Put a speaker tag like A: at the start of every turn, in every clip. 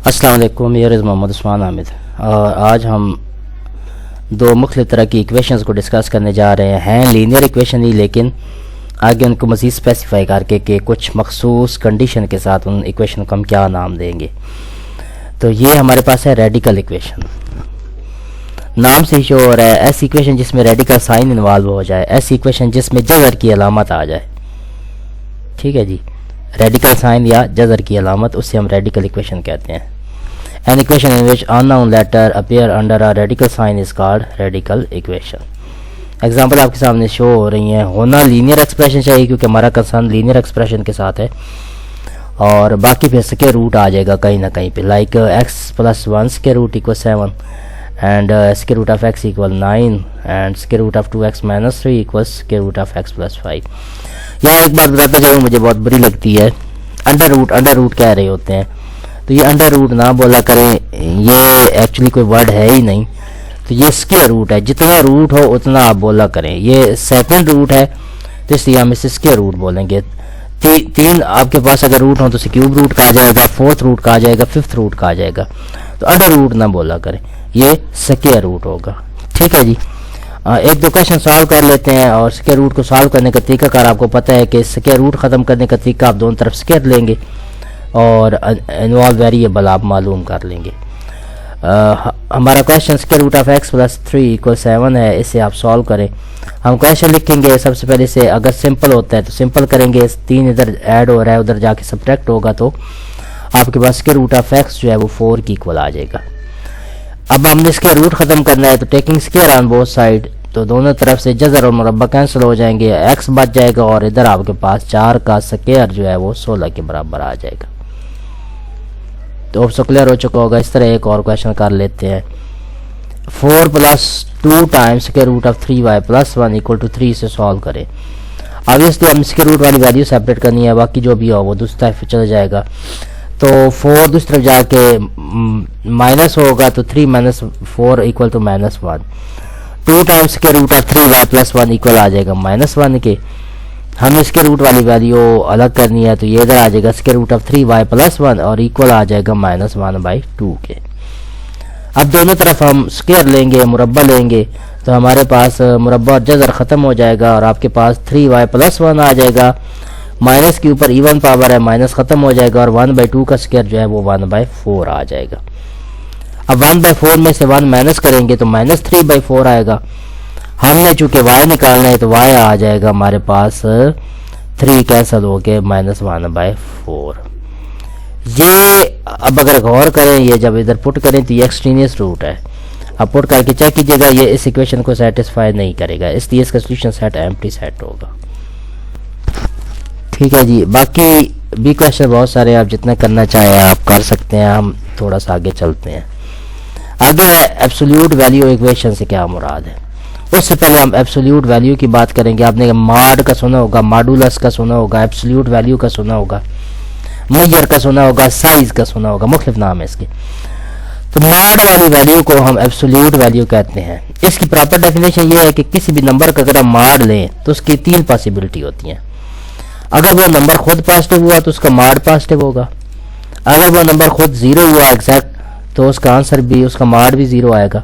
A: السلام علیکم، میرا محمد عثمان حامد، اور آج ہم دو مختلف طرح کی ایکویشنز کو ڈسکس کرنے جا رہے ہیں لینئر ایکویشن ہی، لیکن آگے ان کو مزید اسپیسیفائی کر کے کہ کچھ مخصوص کنڈیشن کے ساتھ ان ایکویشن کو ہم کیا نام دیں گے. تو یہ ہمارے پاس ہے ریڈیکل ایکویشن. نام سے ہی شو ہو رہا ہے ایسی ایکویشن جس میں ریڈیکل سائن انوالو ہو جائے، ایسی ایکویشن جس میں جذر کی علامت آ جائے. ٹھیک ہے جی، ریڈیکل سائن یا جذر کی علامت، اس سے ہم ریڈیکل ایکویشن کہتے ہیں. An equation in which unknown letter appear under a radical sign is called radical equation. Example آپ کے سامنے شو ہو رہی ہیں. ہونا لینئر ایکسپریشن چاہیے کیونکہ ہمارا کنسرن لینئر ایکسپریشن کے ساتھ ہے، اور باقی پھر اسکیئر روٹ آ جائے گا کہیں نہ کہیں پہ، like x plus 1 square root equals 7 and square root of x equal 9 and square root of 2x minus 3 equals square root of x plus 5. یہاں ایک بات بتاتا جاؤں، مجھے بہت بری لگتی ہے، انڈر روٹ کہہ رہے ہوتے ہیں. تو یہ انڈر روٹ نہ بولا کریں، یہ ایکچولی کوئی ورڈ ہے ہی نہیں. تو یہ اسکیئر روٹ ہے، جتنا روٹ ہو اتنا آپ بولا کریں. یہ سیکنڈ روٹ ہے تو اس لیے ہم اسے اسکیئر روٹ بولیں گے. تین آپ کے پاس اگر روٹ ہوں تو اسے کیوب روٹ کہا جائے گا، فورتھ روٹ کہا جائے گا، ففتھ روٹ کہا جائے گا. تو انڈر روٹ نہ بولا کریں، یہ اسکیئر روٹ ہوگا. ٹھیک ہے جی، ایک دو کویشچن سالو کر لیتے ہیں. اور اسکیئر روٹ کو سالو کرنے کا طریقہ کار آپ کو پتہ ہے کہ اسکیئر روٹ ختم کرنے کا طریقہ آپ دونوں طرف اسکیئر لیں گے اور انوالو ویریبل آپ معلوم کر لیں گے. ہمارا question square root of x plus 3 equal 7 ہے. اسے آپ سالو کریں. ہم کویشچن لکھیں گے، سب سے پہلے سے اگر سمپل ہوتا ہے تو سمپل کریں گے. 3 ادھر ایڈ ہو رہا ہے، ادھر جا کے سبٹریکٹ ہوگا تو آپ کے پاس اسکیئر روٹ آف x جو ہے وہ 4 کی ایکول آ جائے گا. اب ہم نے اسکیئر روٹ ختم کرنا ہے تو taking square on both side, تو دونوں طرف سے جذر اور مربع کینسل ہو جائیں گے، x بچ جائے گا اور ادھر آپ کے پاس 4 کا اسکیئر جو ہے وہ 16 کے برابر آ جائے گا. تو اب کلیئر ہو چکا ہوگا. اس طرح ایک اور کویشچن کر لیتے ہیں. 4 plus 2 times square root of 3y plus 1 equal to 3 سے سالو کریں. obviously ہم اسکیئر روٹ والی ویلیو سیپریٹ کرنی ہے، باقی جو بھی ہو وہ دوسری طرف چلا جائے گا. تو 4 دوسری طرف جا کے مائنس ہوگا تو 3 minus 4 equal to -1. 2 times square root of 3y plus 1 equal آ جائے گا -1 کے. ہمیں اسکیئر روٹ والی ویلیو الگ کرنی ہے تو یہ ادھر آ جائے گا square root of 3y plus 1 اور ایکول آ جائے گا -1/2 کے. اب دونوں طرف ہم اسکیئر لیں گے، مربع لیں گے، تو ہمارے پاس مربع اور جذر ختم ہو جائے گا اور آپ کے پاس 3y plus 1 آ جائے گا. مائنس کے اوپر ایون پاور ہے، مائنس ختم ہو جائے گا اور 1/2 کا اسکیئر جو ہے وہ 1/4 آ جائے گا. اب 1/4 میں سے 1 مائنس کریں گے تو -3/4 آئے گا. ہم نے چونکہ y نکالنا ہے تو y آ جائے گا ہمارے پاس 3 کینسل ہو کے -1/4. یہ اب اگر غور کریں، یہ جب ادھر پٹ کریں تو یہ ایکسٹرینیس روٹ ہے. اب پٹ کر کے چیک کیجیے گا، یہ اس ایکویشن کو سیٹسفائی نہیں کرے گا، اس لیے اس کا سولوشن سیٹ ایمپٹی سیٹ ہوگا. ٹھیک ہے جی، باقی بھی کویشچن بہت سارے آپ جتنا کرنا چاہیں آپ کر سکتے ہیں. ہم تھوڑا سا آگے چلتے ہیں. آگے ایبسولوٹ ویلیو ایکویشن سے کیا مراد ہے. اس سے پہلے ہم ایبسولوٹ ویلیو کی بات کریں گے. آپ نے ماڈ کا سنا ہوگا، ماڈولس کا سنا ہوگا، ایبسولوٹ ویلیو کا سنا ہوگا، میجر کا سنا ہوگا، سائز کا سنا ہوگا، مختلف نام ہے اس کے. تو ماڈ والی ویلیو کو ہم ایبسولوٹ ویلیو کہتے ہیں. اس کی پراپر ڈیفینیشن یہ ہے کہ کسی بھی نمبر کا اگر ہم ماڈ لیں تو اس کی 3 پاسبلٹی ہوتی ہیں. اگر وہ نمبر خود پازیٹیو ہوا تو اس کا ماڈ پازیٹیو ہوگا. اگر وہ نمبر خود 0 ہوا ایگزیکٹ تو اس کا آنسر بھی، اس کا ماڈ بھی 0 آئے گا.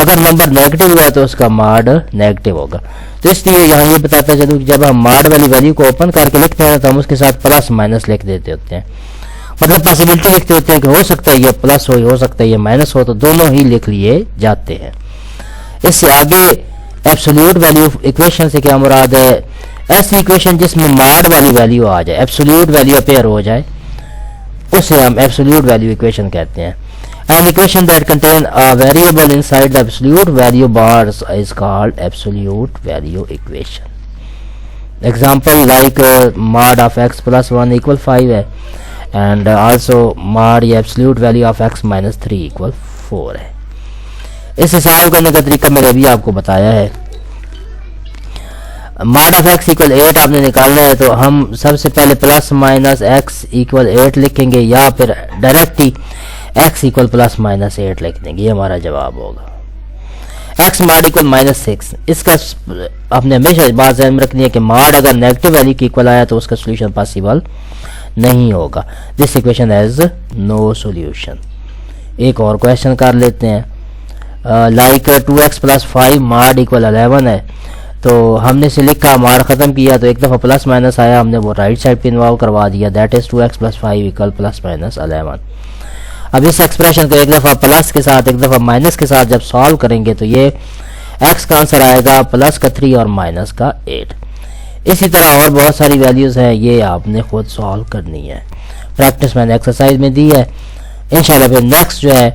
A: اگر نمبر نیگیٹو ہوا تو اس کا ماڈ نیگیٹو ہوگا. تو اس لیے یہاں یہ بتاتا چلوں کہ جب ہم ماڈ والی ویلیو کو اوپن کر کے لکھتے ہیں تو ہم اس کے ساتھ پلس مائنس لکھ دیتے ہوتے ہیں. مطلب پاسبلٹی لکھتے ہوتے ہیں کہ ہو سکتا ہے یہ پلس ہو سکتا ہے یہ مائنس ہو، تو دونوں ہی لکھ لیے جاتے ہیں. اس سے آگے ایبسولوٹ ویلیو ایکویشن سے کیا مراد ہے. ایسی ایکویشن جس میں ماڈ والی ویلیو آ جائے، ایبسولوٹ ویلیو اپیئر ہو جائے، اسے ہم ایبسولوٹ ویلیو ایکویشن کہتے ہیں. An equation that contain a variable inside the absolute value bars is called absolute value equation. Example like mod of x plus 1 equal 5 ہے and also mod یا absolute value of x minus 3 equal 4 ہے. اسے solve کرنے کا طریقہ میں نے ابھی آپ کو بتایا ہے. mod of x equal 8 آپ نے نکالنا ہے تو ہم سب سے پہلے پلس مائنس x equal 8 لکھیں گے یا پھر ڈائریکٹ ہی x equal plus minus 8 لکھ دیں گے. یہ ہمارا جواب ہوگا. x mod equal -6. اس کا آپ نے ہمیشہ بات ذہن میں رکھنی ہے کہ mod اگر نیگیٹو ویلیو کی ایکول آیا تو اس کا سولوشن پاسبل نہیں ہوگا. دس ایکویشن ہیز نو سولوشن. ایک اور کویشچن کر لیتے ہیں. لائک 2x + 5 ماڈ = 11 ہے. تو ہم نے اسے لکھا، ماڈ ختم کیا تو ایک دفعہ پلس مائنس آیا، ہم نے وہ رائٹ سائڈ پہ انوالو کروا دیا، دیٹ از 2x + 5 = ±11. اب اس ایکسپریشن کو ایک دفعہ پلس کے ساتھ ایک دفعہ مائنس کے ساتھ جب سالو کریں گے تو یہ x کا آنسر آئے گا +3 اور -8. اسی طرح اور بہت ساری ویلیوز ہیں، یہ آپ نے خود سالو کرنی ہے. پریکٹس میں نے ایکسرسائز میں دی ہے. انشاءاللہ پھر نیکسٹ جو ہے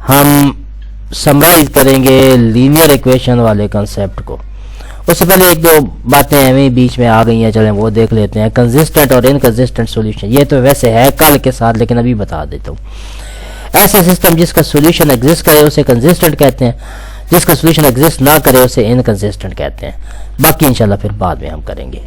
A: ہم سمرائز کریں گے لینئر ایکویشن والے کنسیپٹ کو. اس سے پہلے ایک دو باتیں ہمیں بیچ میں آ گئی ہیں، چلیں وہ دیکھ لیتے ہیں. کنسسٹنٹ اور انکنسسٹنٹ سولوشن، یہ تو ویسے ہے کل کے ساتھ لیکن ابھی بتا دیتا ہوں. ایسا سسٹم جس کا سولوشن ایگزسٹ کرے اسے کنسسٹنٹ کہتے ہیں، جس کا سولوشن ایگزسٹ نہ کرے اسے انکنسسٹنٹ کہتے ہیں. باقی انشاءاللہ پھر بعد میں ہم کریں گے.